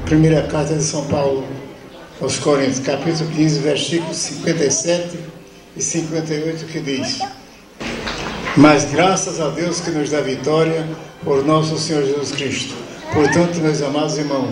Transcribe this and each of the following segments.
Primeira carta de São Paulo aos Coríntios, capítulo 15, versículos 57 e 58, que diz: mas graças a Deus que nos dá vitória por nosso Senhor Jesus Cristo. Portanto, meus amados irmãos,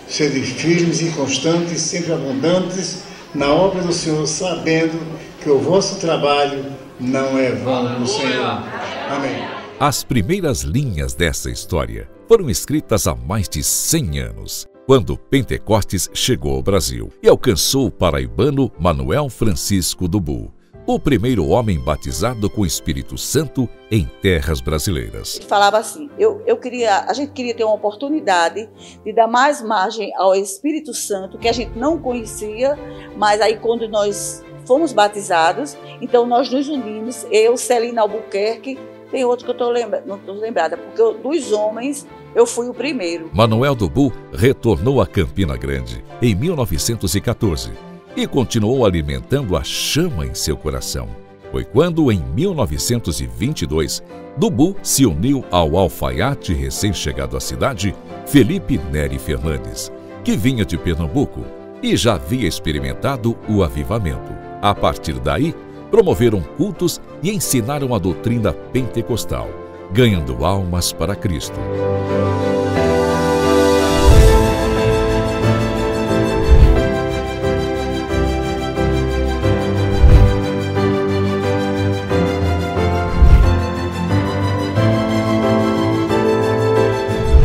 sede firmes e constantes, sempre abundantes na obra do Senhor, sabendo que o vosso trabalho não é vão no Senhor. Amém. As primeiras linhas dessa história foram escritas há mais de 100 anos, quando Pentecostes chegou ao Brasil e alcançou o paraibano Manuel Francisco do Bu, o primeiro homem batizado com o Espírito Santo em terras brasileiras. Ele falava assim, a gente queria ter uma oportunidade de dar mais margem ao Espírito Santo, que a gente não conhecia, mas aí quando nós fomos batizados, então nós nos unimos, eu, Celina Albuquerque, tem outro que eu não estou lembrada, porque dos homens eu fui o primeiro. Manuel do Bu retornou a Campina Grande em 1914 e continuou alimentando a chama em seu coração. Foi quando, em 1922, do Bu se uniu ao alfaiate recém-chegado à cidade, Felipe Neri Fernandes, que vinha de Pernambuco e já havia experimentado o avivamento. A partir daí, promoveram cultos e ensinaram a doutrina pentecostal, ganhando almas para Cristo.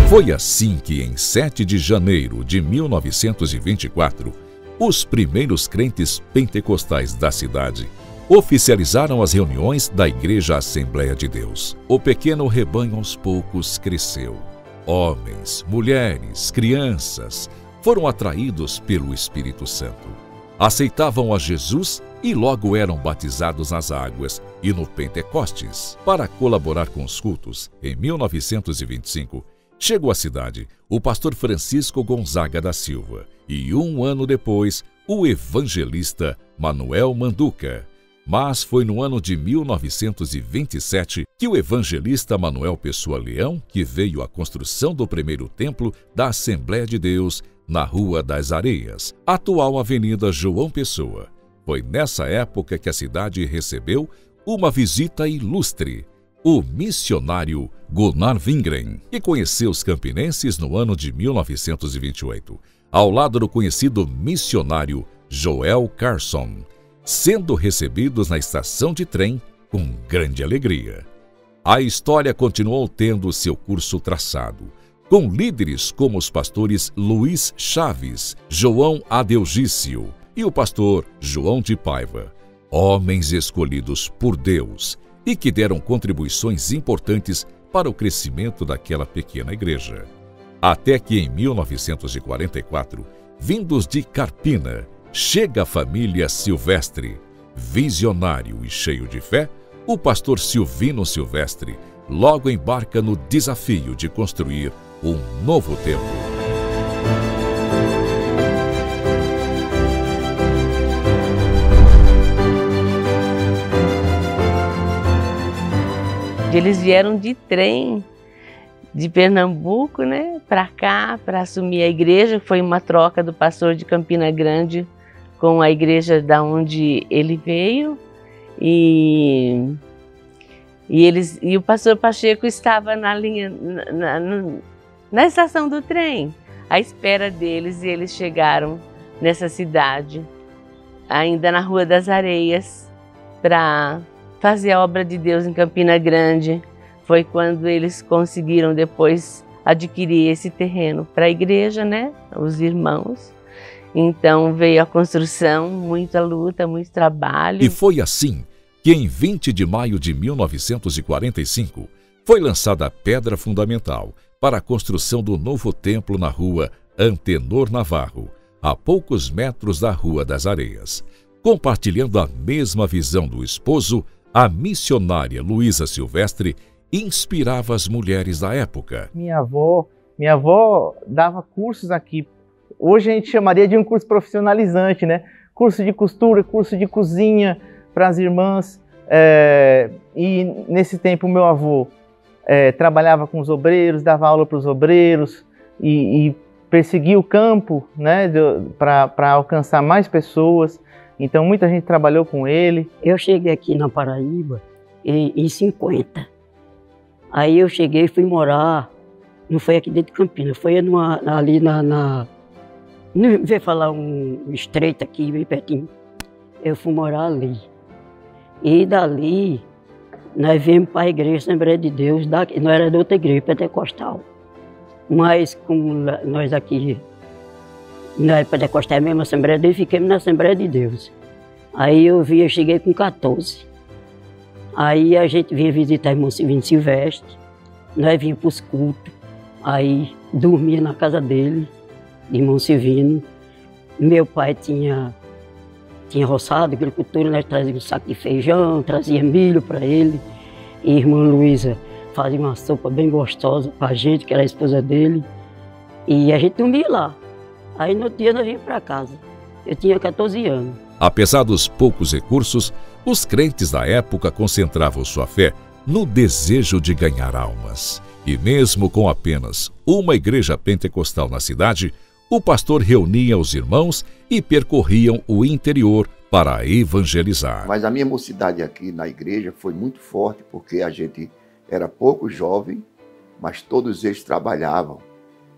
Foi assim que, em 7 de janeiro de 1924, os primeiros crentes pentecostais da cidade oficializaram as reuniões da Igreja Assembleia de Deus. O pequeno rebanho aos poucos cresceu. Homens, mulheres, crianças foram atraídos pelo Espírito Santo. Aceitavam a Jesus e logo eram batizados nas águas e no Pentecostes. Para colaborar com os cultos, em 1925, chegou à cidade o pastor Francisco Gonzaga da Silva e, um ano depois, o evangelista Manuel Manduca. Mas foi no ano de 1927 que o evangelista Manuel Pessoa Leão, que veio à construção do primeiro templo da Assembleia de Deus na Rua das Areias, atual Avenida João Pessoa. Foi nessa época que a cidade recebeu uma visita ilustre, o missionário Gunnar Wingren, que conheceu os campinenses no ano de 1928, ao lado do conhecido missionário Joel Carson, sendo recebidos na estação de trem com grande alegria. A história continuou tendo seu curso traçado, com líderes como os pastores Luiz Chaves, João Adeugício e o pastor João de Paiva, homens escolhidos por Deus e que deram contribuições importantes para o crescimento daquela pequena igreja. Até que em 1944, vindos de Carpina, chega a família Silvestre. Visionário e cheio de fé, o pastor Silvino Silvestre logo embarca no desafio de construir um novo templo. Eles vieram de trem de Pernambuco, né, para cá, para assumir a igreja. Foi uma troca do pastor de Campina Grande com a igreja da onde ele veio. E o pastor Pacheco estava na linha, na estação do trem, à espera deles, e eles chegaram nessa cidade, ainda na Rua das Areias, para fazer a obra de Deus em Campina Grande. Foi quando eles conseguiram depois adquirir esse terreno para a igreja, né? Os irmãos. Então veio a construção, muita luta, muito trabalho. E foi assim que em 20 de maio de 1945 foi lançada a pedra fundamental para a construção do novo templo na rua Antenor Navarro, a poucos metros da Rua das Areias. Compartilhando a mesma visão do esposo, a missionária Luísa Silvestre inspirava as mulheres da época. Minha avó dava cursos aqui. Hoje a gente chamaria de um curso profissionalizante, né? Curso de costura, curso de cozinha para as irmãs. E nesse tempo o meu avô trabalhava com os obreiros, dava aula para os obreiros e perseguir o campo, né, para alcançar mais pessoas. Então muita gente trabalhou com ele. Eu cheguei aqui na Paraíba em 50. Aí eu cheguei e fui morar, não foi aqui dentro de Campinas, foi ali não veio falar um estreito aqui, bem pertinho. Eu fui morar ali. E dali, nós viemos para a igreja Assembleia de Deus, não era de outra igreja, pentecostal. Mas como nós aqui, não é pentecostal, é mesmo Assembleia de Deus, ficamos na Assembleia de Deus. Aí eu cheguei com 14. Aí a gente vinha visitar o irmão Silvino Silvestre, nós vínhamos para os cultos, aí dormia na casa dele, irmão Silvino. Meu pai tinha roçado, agricultura, nós trazíamos um saco de feijão, trazia milho para ele. E a irmã Luísa fazia uma sopa bem gostosa para a gente, que era a esposa dele. E a gente dormia lá. Aí no dia nós vínhamos para casa. Eu tinha 14 anos. Apesar dos poucos recursos, os crentes da época concentravam sua fé no desejo de ganhar almas. E mesmo com apenas uma igreja pentecostal na cidade, o pastor reunia os irmãos e percorriam o interior para evangelizar. Mas a minha mocidade aqui na igreja foi muito forte, porque a gente era pouco jovem, mas todos eles trabalhavam.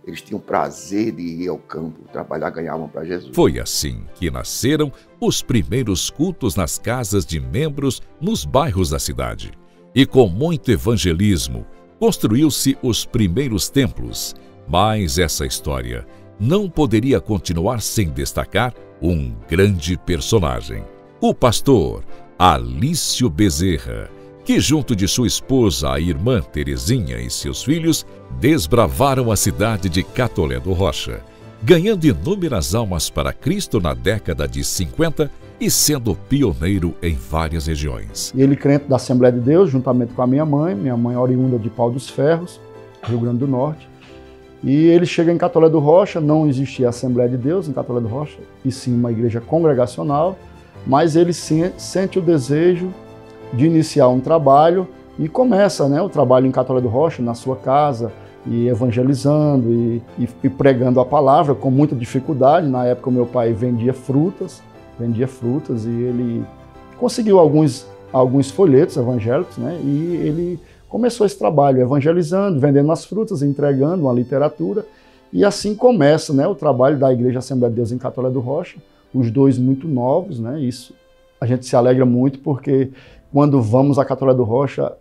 Eles tinham prazer de ir ao campo, trabalhar, ganhar alma para Jesus. Foi assim que nasceram os primeiros cultos nas casas de membros nos bairros da cidade. E com muito evangelismo, construiu-se os primeiros templos. Mas essa história não poderia continuar sem destacar um grande personagem, o pastor Alício Bezerra, que junto de sua esposa, a irmã Terezinha e seus filhos, desbravaram a cidade de Catolé do Rocha, ganhando inúmeras almas para Cristo na década de 50 e sendo pioneiro em várias regiões. Ele crente da Assembleia de Deus, juntamente com a minha mãe oriunda de Pau dos Ferros, Rio Grande do Norte. E ele chega em Catolé do Rocha, não existia Assembleia de Deus em Catolé do Rocha, e sim uma igreja congregacional, mas ele sente o desejo de iniciar um trabalho e começa, né, o trabalho em Catolé do Rocha, na sua casa, e evangelizando e pregando a palavra com muita dificuldade. Na época o meu pai vendia frutas e ele conseguiu alguns folhetos evangélicos, né, e ele começou esse trabalho evangelizando, vendendo as frutas, entregando uma literatura, e assim começa, né, o trabalho da Igreja Assembleia de Deus em Catolé do Rocha, os dois muito novos, né, isso a gente se alegra muito porque quando vamos a Catolé do Rocha,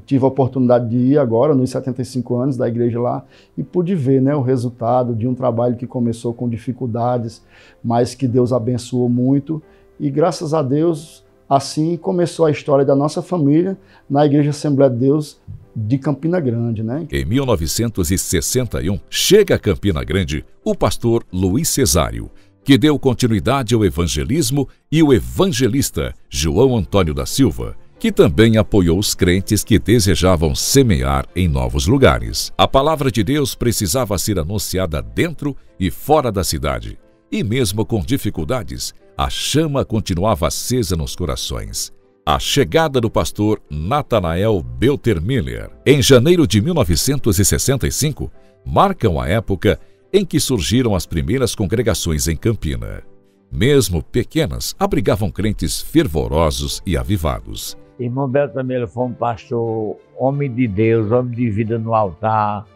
tive a oportunidade de ir agora, nos 75 anos da igreja lá, e pude ver, né, o resultado de um trabalho que começou com dificuldades, mas que Deus abençoou muito, e graças a Deus, assim começou a história da nossa família na Igreja Assembleia de Deus de Campina Grande, né? Em 1961, chega a Campina Grande o pastor Luiz Cesário, que deu continuidade ao evangelismo, e o evangelista João Antônio da Silva, que também apoiou os crentes que desejavam semear em novos lugares. A palavra de Deus precisava ser anunciada dentro e fora da cidade, e mesmo com dificuldades, a chama continuava acesa nos corações. A chegada do pastor Natanael Beltermiller, em janeiro de 1965, marcam a época em que surgiram as primeiras congregações em Campina. Mesmo pequenas, abrigavam crentes fervorosos e avivados. Irmão Beltermiller foi um pastor, homem de Deus, homem de vida no altar,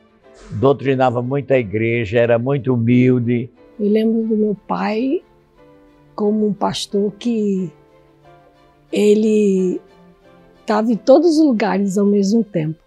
doutrinava muito a igreja, era muito humilde. Eu lembro do meu pai como um pastor que ele estava em todos os lugares ao mesmo tempo.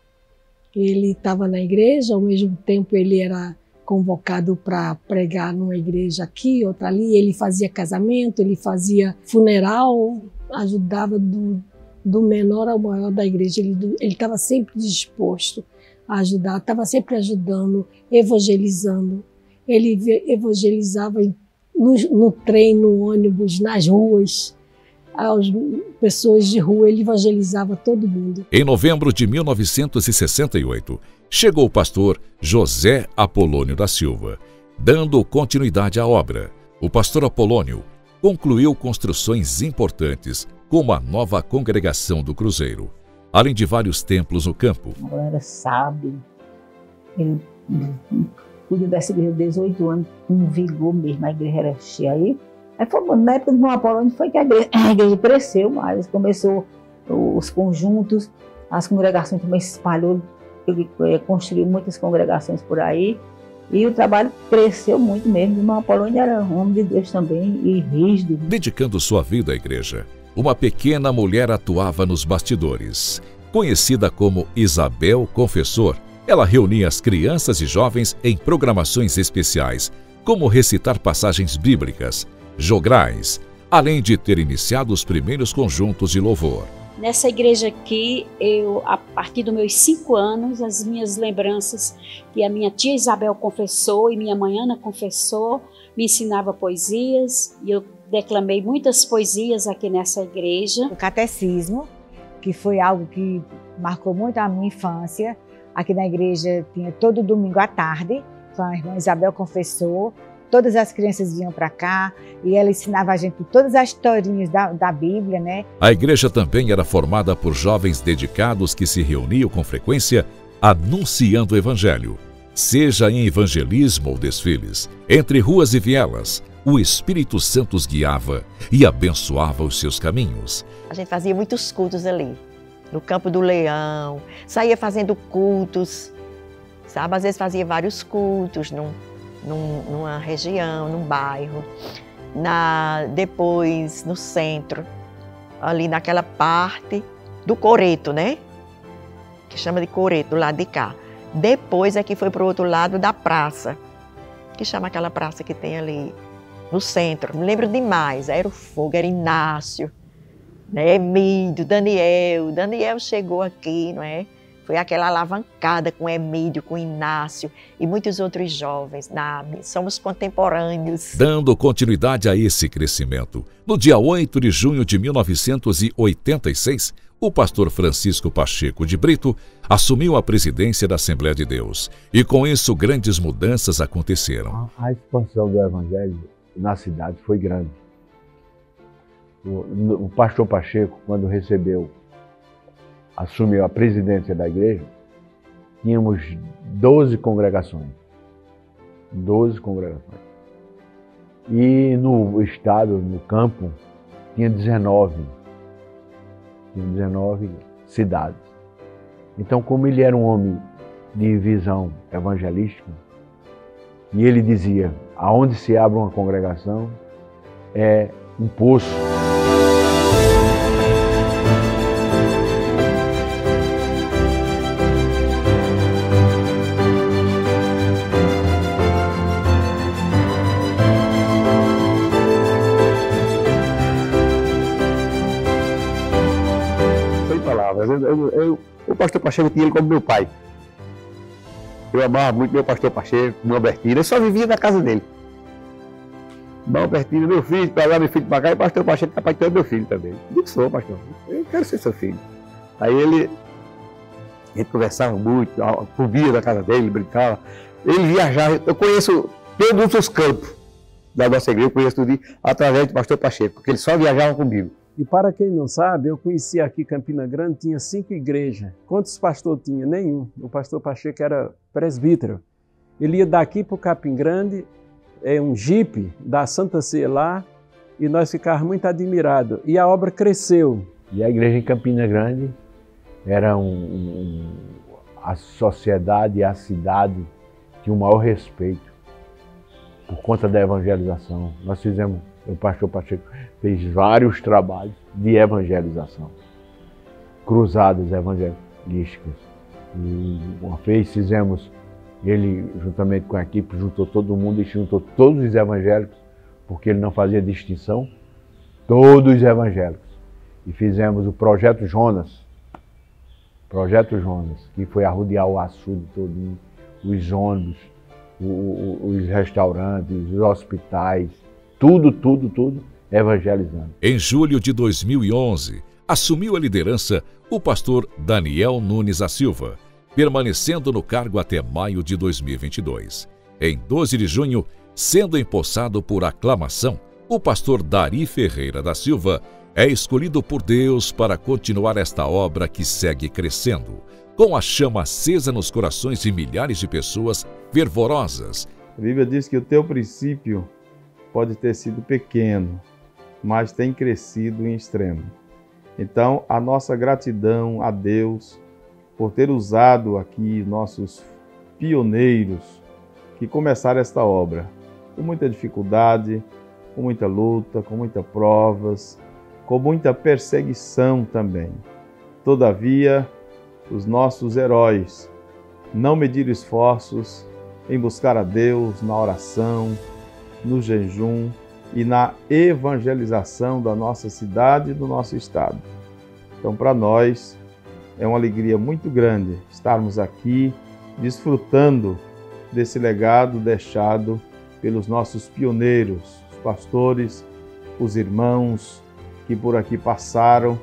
Ele estava na igreja, ao mesmo tempo ele era convocado para pregar numa igreja aqui, outra ali. Ele fazia casamento, ele fazia funeral, ajudava do menor ao maior da igreja. Ele estava sempre disposto a ajudar, estava sempre ajudando, evangelizando. Ele evangelizava no trem, no ônibus, nas ruas, as pessoas de rua, ele evangelizava todo mundo. Em novembro de 1968, chegou o pastor José Apolônio da Silva, dando continuidade à obra. O pastor Apolônio concluiu construções importantes, como a nova congregação do Cruzeiro, além de vários templos no campo. Ela era sábio, ele cuidei dessa igreja 18 anos, com vigor mesmo, a igreja era cheia aí. Aí foi, na época do Dom Apolônio foi que a igreja cresceu mais, começou os conjuntos, as congregações também se espalhou, ele construiu muitas congregações por aí, e o trabalho cresceu muito mesmo. O Dom Apolônio era um homem de Deus também, e rígido. Dedicando sua vida à igreja, uma pequena mulher atuava nos bastidores. Conhecida como Isabel Confessor, ela reunia as crianças e jovens em programações especiais, como recitar passagens bíblicas, jograis, além de ter iniciado os primeiros conjuntos de louvor. Nessa igreja aqui, a partir dos meus 5 anos, as minhas lembranças que a minha tia Isabel confessou e minha mãe Ana confessou, me ensinava poesias, e eu declamei muitas poesias aqui nessa igreja. O catecismo, que foi algo que marcou muito a minha infância. Aqui na igreja tinha todo domingo à tarde, a irmã Isabel confessou, todas as crianças vinham para cá e ela ensinava a gente todas as historinhas da Bíblia, né? A igreja também era formada por jovens dedicados que se reuniam com frequência anunciando o evangelho. Seja em evangelismo ou desfiles, entre ruas e vielas, o Espírito Santo os guiava e abençoava os seus caminhos. A gente fazia muitos cultos ali, no Campo do Leão, saía fazendo cultos, sabe? Às vezes fazia vários cultos numa região, num bairro, depois no centro, ali naquela parte do Coreto, né? Que chama de Coreto, do lado de cá. Depois é que foi para o outro lado da praça, que chama aquela praça que tem ali no centro. Me lembro demais, era o Fogo, era Inácio, né? Emílio, Daniel. Daniel chegou aqui, não é? Foi aquela alavancada com Emílio, com Inácio e muitos outros jovens. Somos contemporâneos. Dando continuidade a esse crescimento, no dia 8 de junho de 1986, o pastor Francisco Pacheco de Brito assumiu a presidência da Assembleia de Deus. E com isso, grandes mudanças aconteceram. A expansão do evangelho na cidade foi grande. O pastor Pacheco, quando assumiu a presidência da igreja, tínhamos 12 congregações. 12 congregações. E no estado, no campo, tinha 19 cidades. Então, como ele era um homem de visão evangelística, e ele dizia, aonde se abre uma congregação é um poço. O pastor Pacheco tinha ele como meu pai. Eu amava muito meu pastor Pacheco, meu Albertino. Eu só vivia na casa dele. Meu Albertino, meu filho, para lá, meu filho para cá, e o pastor Pacheco está paquerando meu filho também. Eu sou, pastor. Eu quero ser seu filho. Aí a gente conversava muito, comia na casa dele, brincava. Ele viajava. Eu conheço todos os campos da nossa igreja, eu conheço tudo através do pastor Pacheco, porque ele só viajava comigo. E para quem não sabe, eu conheci aqui Campina Grande, tinha 5 igrejas. Quantos pastores tinha? Nenhum. O pastor Pacheco era presbítero. Ele ia daqui para o Capim Grande, um jipe da Santa Ceia lá, e nós ficávamos muito admirados. E a obra cresceu. E a igreja em Campina Grande era a sociedade e a cidade tinha o maior respeito por conta da evangelização. Nós fizemos, o pastor Pacheco fez vários trabalhos de evangelização, cruzadas evangelísticas. E uma vez fizemos, ele juntamente com a equipe juntou todo mundo e juntou todos os evangélicos, porque ele não fazia distinção, todos os evangélicos. E fizemos o Projeto Jonas, que foi arrodear o açude todinho, os ônibus, os restaurantes, os hospitais, tudo evangelizando. Em julho de 2011, assumiu a liderança o pastor Daniel Nunes da Silva, permanecendo no cargo até maio de 2022. Em 12 de junho, sendo empossado por aclamação, o pastor Dari Ferreira da Silva é escolhido por Deus para continuar esta obra que segue crescendo, com a chama acesa nos corações de milhares de pessoas fervorosas. A Bíblia diz que o teu princípio pode ter sido pequeno, mas tem crescido em extremo. Então, a nossa gratidão a Deus por ter usado aqui nossos pioneiros que começaram esta obra com muita dificuldade, com muita luta, com muitas provas, com muita perseguição também. Todavia, os nossos heróis não mediram esforços em buscar a Deus na oração, no jejum e na evangelização da nossa cidade e do nosso estado. Então, para nós, é uma alegria muito grande estarmos aqui desfrutando desse legado deixado pelos nossos pioneiros, os pastores, os irmãos que por aqui passaram,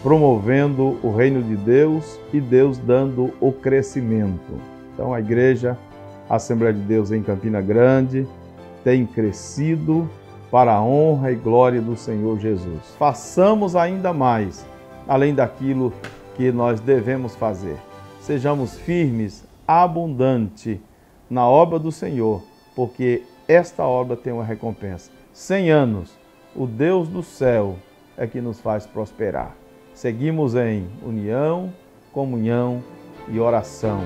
promovendo o reino de Deus e Deus dando o crescimento. Então, a Igreja Assembleia de Deus em Campina Grande tem crescido para a honra e glória do Senhor Jesus. Façamos ainda mais, além daquilo que nós devemos fazer. Sejamos firmes, abundante na obra do Senhor, porque esta obra tem uma recompensa. 100 anos, o Deus do céu é que nos faz prosperar. Seguimos em união, comunhão e oração.